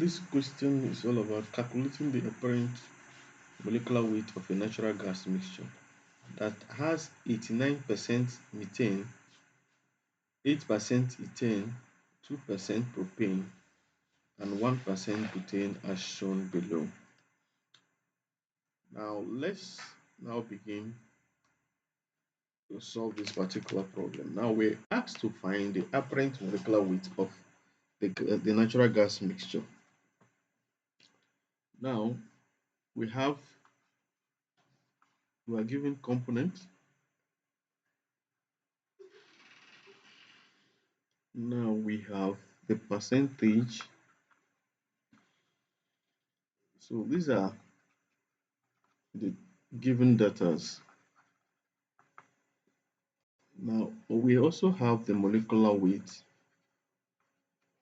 this question is all about calculating the apparent molecular weight of a natural gas mixture that has 89% methane, 8% ethane, 2% propane, and 1% butane as shown below. Now let's begin to solve this particular problem. Now we're asked to find the apparent molecular weight of the natural gas mixture. Now we are given components. Now we have the percentage. So these are the given data. Now we also have the molecular weight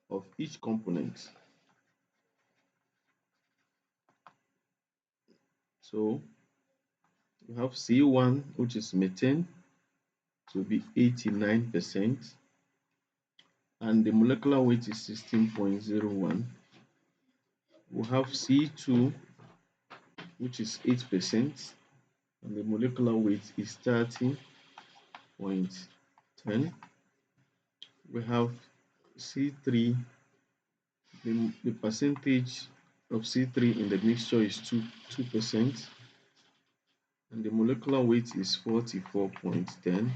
of each component. So we have C1, which is methane, to be 89%, and the molecular weight is 16.01. We have C2, which is 8%, and the molecular weight is 30.10. We have C3, the percentage of C3 in the mixture is 2%, and the molecular weight is 44.10.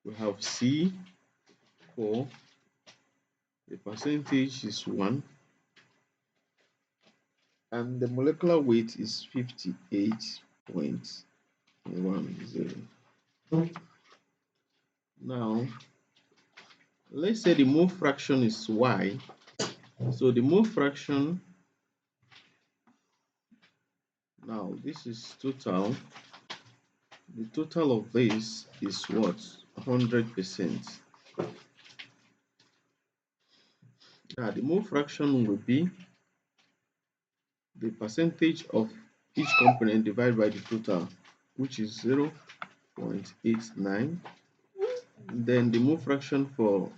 We have C4, the percentage is 1, and the molecular weight is 58.10. Now, let's say the mole fraction is Y. So the mole fraction, now this is total. The total of this is what? 100%. Now the mole fraction will be the percentage of each component divided by the total, which is 0.89. Then the mole fraction for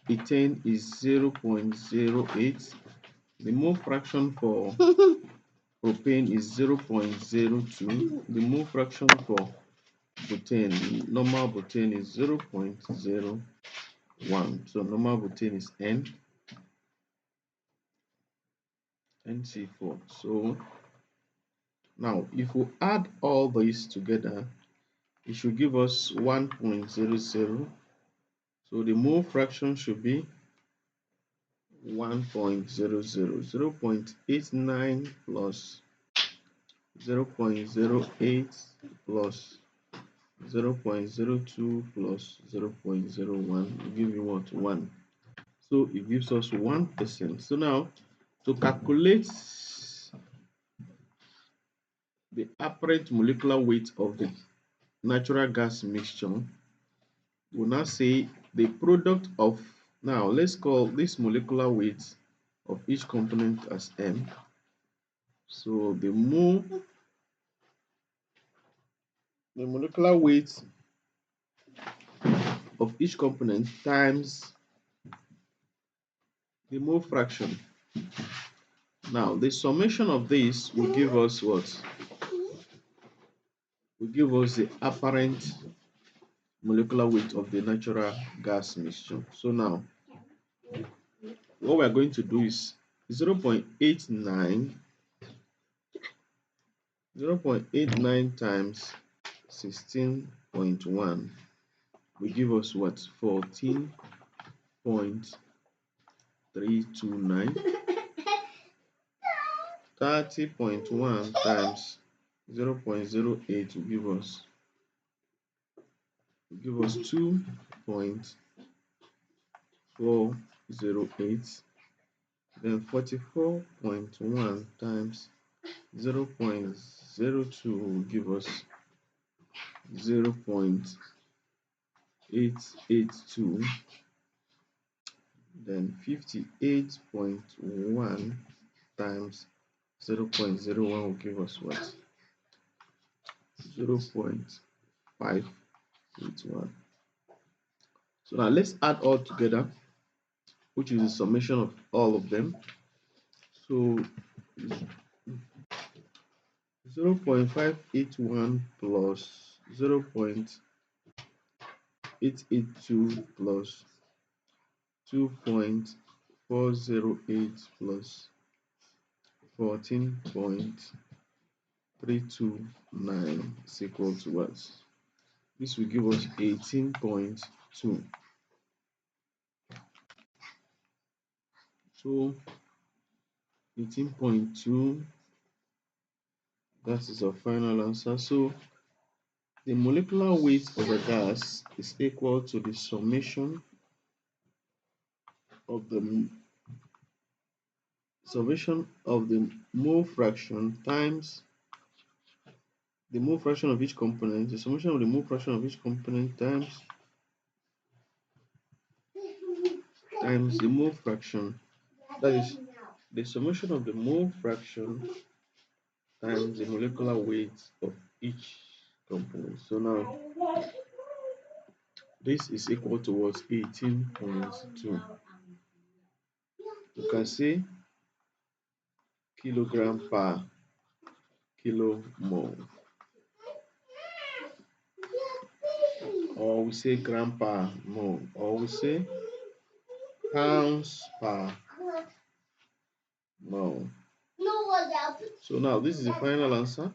ethane is 0.08. The mole fraction for propane is 0.02. The mole fraction for butane, normal butane, is 0.01. So normal butane is NC4. So now if we add all these together, it should give us 1.00. So the mole fraction should be 1.00. 0.89 plus 0.08 plus 0.02 plus 0.01 will give you what? 1. So it gives us 1%. So now to calculate the apparent molecular weight of the natural gas mixture, we'll now say the product of, now let's call this molecular weight of each component as M. So the molecular weight of each component times the mole fraction. Now the summation of this will give us what? Will give us the apparent molecular weight of the natural gas mixture. So now what we are going to do is 0.89 times 16.1 will give us what? 14.329. 30.1 times 0.08 will give us 2.408. Then 44.1 times 0.02 will give us 0.882. Then 58.1 times 0.01 will give us what? 0.581. So now let's add all together, which is the summation of all of them. So 0.581 plus 0.882 plus 2.408 plus 14.329 is equal to what? This will give us 18.2. So 18.2, that is our final answer. So the molecular weight of a gas is equal to the of the summation of the mole fraction times the mole fraction of each component, the summation of the mole fraction of each component times the mole fraction. That is the summation of the mole fraction times the molecular weight of each component. So now this is equal to what? 18.2. You can say kilogram per kilomole, or we say gram per mole, or we say pounds per mole. So now this is the final answer.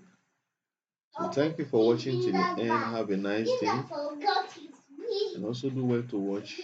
So thank you for watching till the end. Have a nice day, and also do well to watch